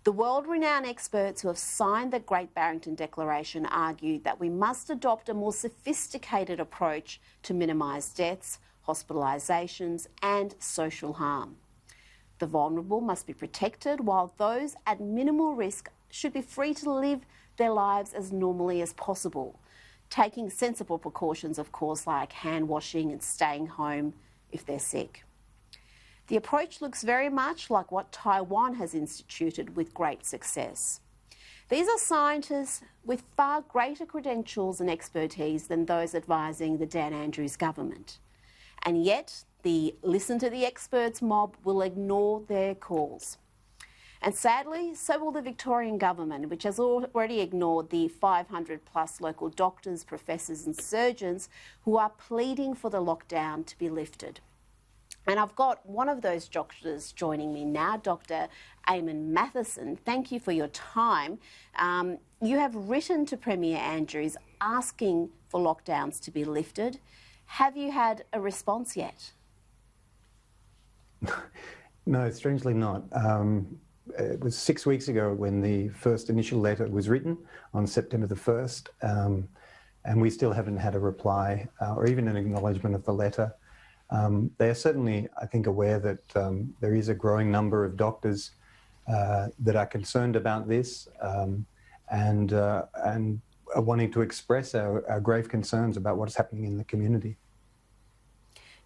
The world-renowned experts who have signed the Great Barrington Declaration argued that we must adopt a more sophisticated approach to minimise deaths, hospitalisations and social harm. The vulnerable must be protected, while those at minimal risk should be free to live their lives as normally as possible, taking sensible precautions, of course, like hand washing and staying home if they're sick. The approach looks very much like what Taiwan has instituted with great success. These are scientists with far greater credentials and expertise than those advising the Dan Andrews government. And yet, the listen to the experts mob will ignore their calls. And sadly, so will the Victorian government, which has already ignored the 500 plus local doctors, professors and surgeons who are pleading for the lockdown to be lifted. And I've got one of those doctors joining me now, Dr. Eamon Mathieson. Thank you for your time. You have written to Premier Andrews asking for lockdowns to be lifted. Have you had a response yet? No, strangely not. It was 6 weeks ago when the first initial letter was written on September the 1st, and we still haven't had a reply or even an acknowledgement of the letter. They are certainly, I think, aware that there is a growing number of doctors that are concerned about this and are wanting to express our grave concerns about what is happening in the community.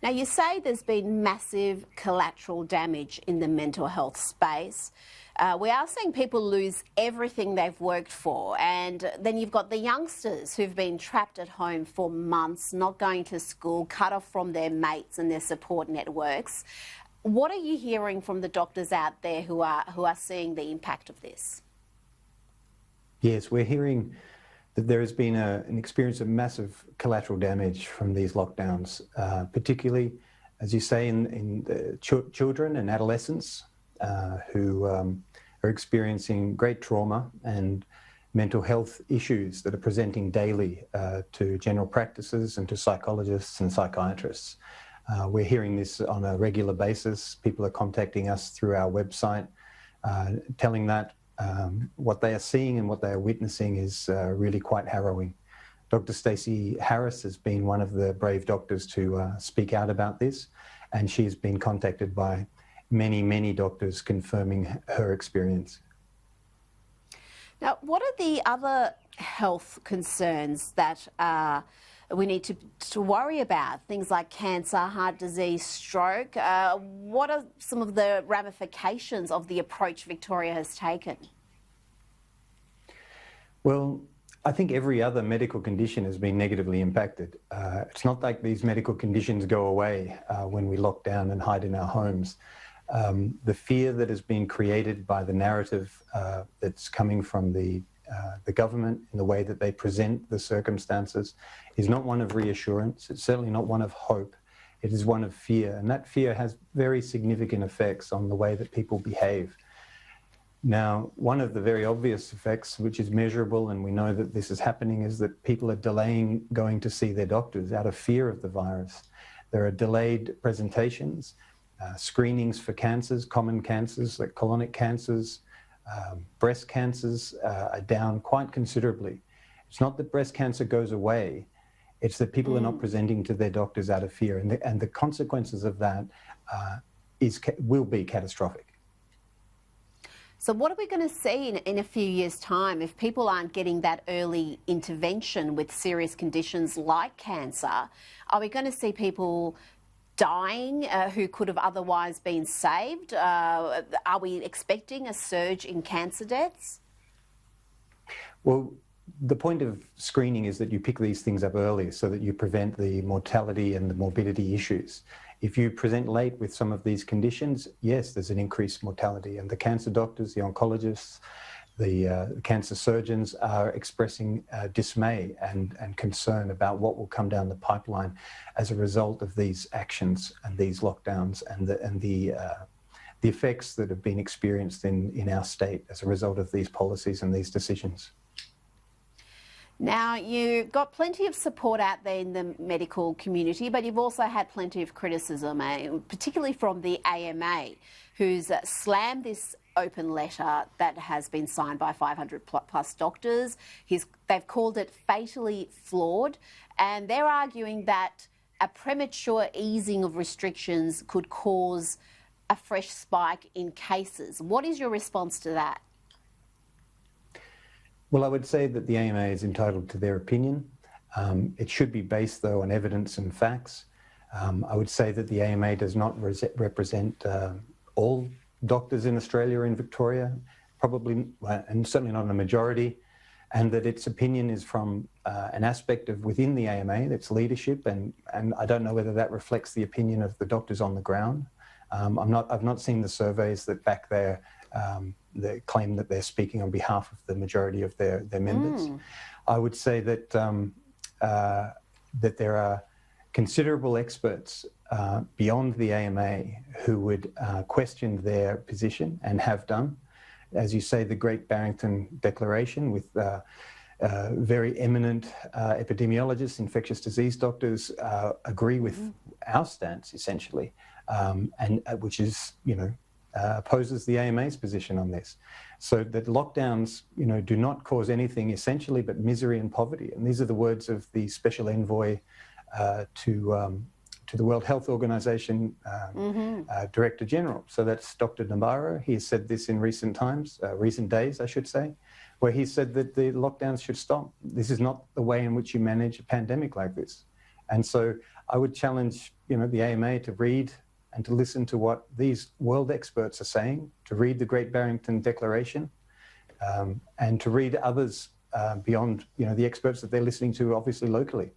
Now, you say there's been massive collateral damage in the mental health space. We are seeing people lose everything they've worked for, and then you've got the youngsters who've been trapped at home for months, not going to school, cut off from their mates and their support networks. What are you hearing from the doctors out there who are seeing the impact of this? Yes, we're hearing that there has been an experience of massive collateral damage from these lockdowns, particularly, as you say, in the children and adolescents who are experiencing great trauma and mental health issues that are presenting daily to general practices and to psychologists and psychiatrists. We're hearing this on a regular basis. People are contacting us through our website, telling that what they are seeing and what they are witnessing is really quite harrowing. Dr. Stacey Harris has been one of the brave doctors to speak out about this, and she's been contacted by many, many doctors confirming her experience. Now, what are the other health concerns that we need to worry about? Things like cancer, heart disease, stroke. What are some of the ramifications of the approach Victoria has taken? Well, I think every other medical condition has been negatively impacted. It's not like these medical conditions go away when we lock down and hide in our homes. The fear that has been created by the narrative that's coming from the government in the way that they present the circumstances is not one of reassurance. It's certainly not one of hope. It is one of fear, and that fear has very significant effects on the way that people behave. Now, one of the very obvious effects, which is measurable, and we know that this is happening, is that people are delaying going to see their doctors out of fear of the virus. There are delayed presentations, screenings for cancers, common cancers like colonic cancers, breast cancers are down quite considerably. It's not that breast cancer goes away, it's that people are not presenting to their doctors out of fear, and the consequences of that will be catastrophic. So what are we going to see in a few years' time if people aren't getting that early intervention with serious conditions like cancer? Are we going to see people dying who could have otherwise been saved? Are we expecting a surge in cancer deaths? Well, the point of screening is that you pick these things up early so that you prevent the mortality and the morbidity issues. If you present late with some of these conditions, yes, there's an increased mortality, and the cancer doctors, the oncologists, the cancer surgeons are expressing dismay and concern about what will come down the pipeline as a result of these actions and these lockdowns and the effects that have been experienced in our state as a result of these policies and these decisions. Now, you've got plenty of support out there in the medical community, but you've also had plenty of criticism, particularly from the AMA, who's slammed this open letter that has been signed by 500 plus doctors. They've called it fatally flawed, and they're arguing that a premature easing of restrictions could cause a fresh spike in cases. What is your response to that? Well, I would say that the AMA is entitled to their opinion. It should be based, though, on evidence and facts. I would say that the AMA does not represent all doctors in Australia or in Victoria, probably, and certainly not a majority, and that its opinion is from an aspect of within the AMA, its leadership, and I don't know whether that reflects the opinion of the doctors on the ground. I've not seen the surveys that back their the claim that they're speaking on behalf of the majority of their members. I would say that that there are considerable experts beyond the AMA who would question their position and have done. As you say, the Great Barrington Declaration with very eminent epidemiologists, infectious disease doctors agree with our stance, essentially, and which is, opposes the AMA's position on this. So that lockdowns, do not cause anything essentially but misery and poverty. And these are the words of the Special Envoy to the World Health Organization Director General. So that's Dr. Nabarro. He has said this in recent days, I should say, where he said that the lockdowns should stop. This is not the way in which you manage a pandemic like this. And so I would challenge, the AMA to read and to listen to what these world experts are saying, to read the Great Barrington Declaration, and to read others beyond, the experts that they're listening to, obviously locally.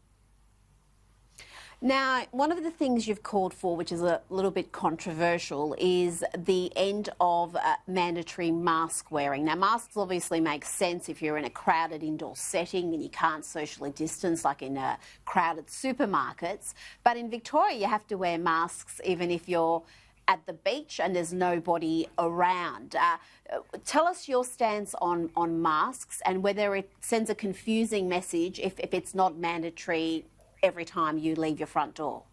Now, one of the things you've called for, which is a little bit controversial, is the end of mandatory mask wearing. Now, masks obviously make sense if you're in a crowded indoor setting and you can't socially distance, like in crowded supermarkets. But in Victoria, you have to wear masks even if you're at the beach and there's nobody around. Tell us your stance on masks and whether it sends a confusing message if it's not mandatory every time you leave your front door.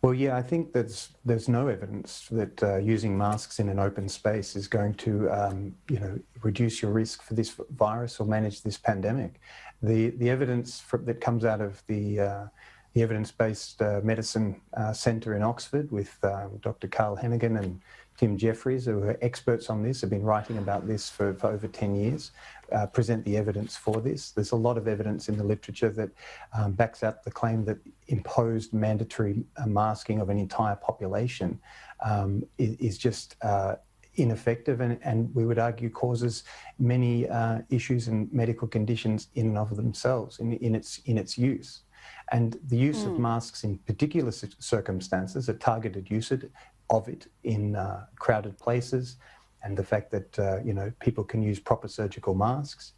Well, yeah, I think there's no evidence that using masks in an open space is going to, reduce your risk for this virus or manage this pandemic. The evidence that comes out of the Evidence-Based Medicine Centre in Oxford with Dr. Carl Hennigan and Tim Jeffries, who are experts on this, have been writing about this for over 10 years, present the evidence for this. There's a lot of evidence in the literature that backs up the claim that imposed mandatory masking of an entire population is just ineffective and we would argue causes many issues and medical conditions in and of themselves in its use. And the use of masks in particular circumstances, a targeted use of it in crowded places, and the fact that people can use proper surgical masks,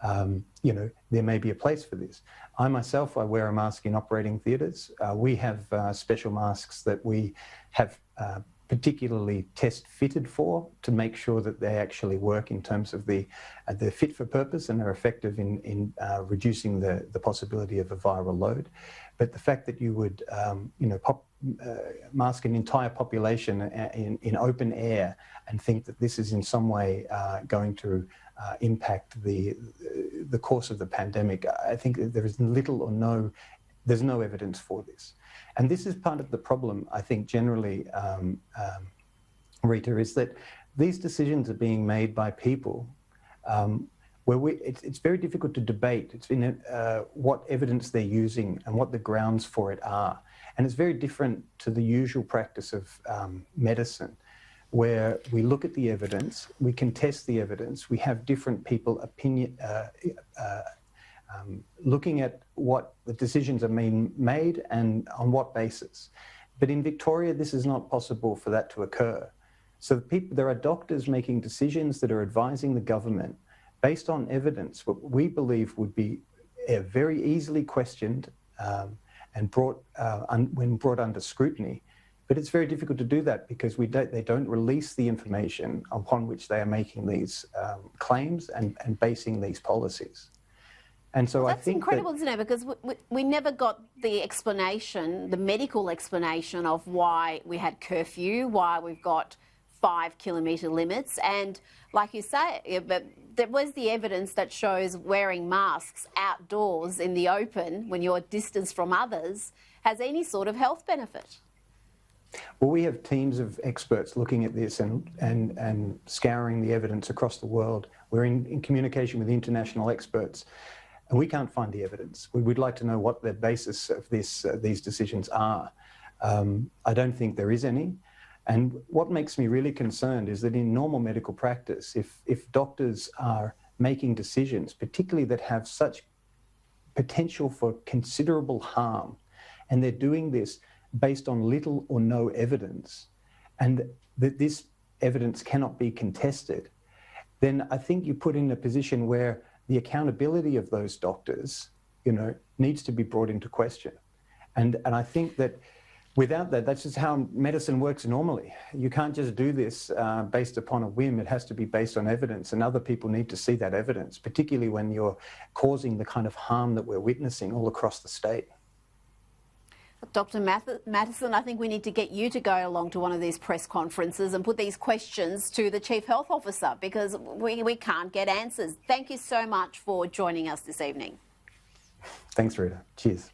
there may be a place for this. I myself, I wear a mask in operating theatres. We have special masks that we have particularly test fitted for to make sure that they actually work in terms of they're fit for purpose and are effective in reducing the possibility of a viral load. But the fact that you would mask an entire population in open air and think that this is in some way going to impact the course of the pandemic, I think that there is little or there's no evidence for this. And this is part of the problem, I think, generally, Rita, is that these decisions are being made by people where it's very difficult to debate. It's in what evidence they're using and what the grounds for it are. And it's very different to the usual practice of medicine, where we look at the evidence, we contest the evidence, we have different people looking at what the decisions are being made and on what basis. But in Victoria, this is not possible for that to occur. So there are doctors making decisions that are advising the government based on evidence, what we believe would be very easily questioned and when brought under scrutiny. But it's very difficult to do that because they don't release the information upon which they are making these claims and basing these policies. And so that's incredible, isn't it? Because we never got the explanation, the medical explanation of why we had curfew, why we've got 5-kilometre limits. And like you say, but there was the evidence that shows wearing masks outdoors in the open when you're distanced from others has any sort of health benefit. Well, we have teams of experts looking at this and scouring the evidence across the world. We're in communication with international experts, and we can't find the evidence. We would like to know what the basis of these decisions are. I don't think there is any. And what makes me really concerned is that in normal medical practice, if doctors are making decisions, particularly that have such potential for considerable harm, and they're doing this based on little or no evidence, and that this evidence cannot be contested, then I think you put in a position where the accountability of those doctors, needs to be brought into question. And I think that without that, that's just how medicine works normally. You can't just do this based upon a whim. It has to be based on evidence, and other people need to see that evidence, particularly when you're causing the kind of harm that we're witnessing all across the state. Dr. Mattison, I think we need to get you to go along to one of these press conferences and put these questions to the Chief Health Officer, because we can't get answers. Thank you so much for joining us this evening. Thanks, Rita. Cheers.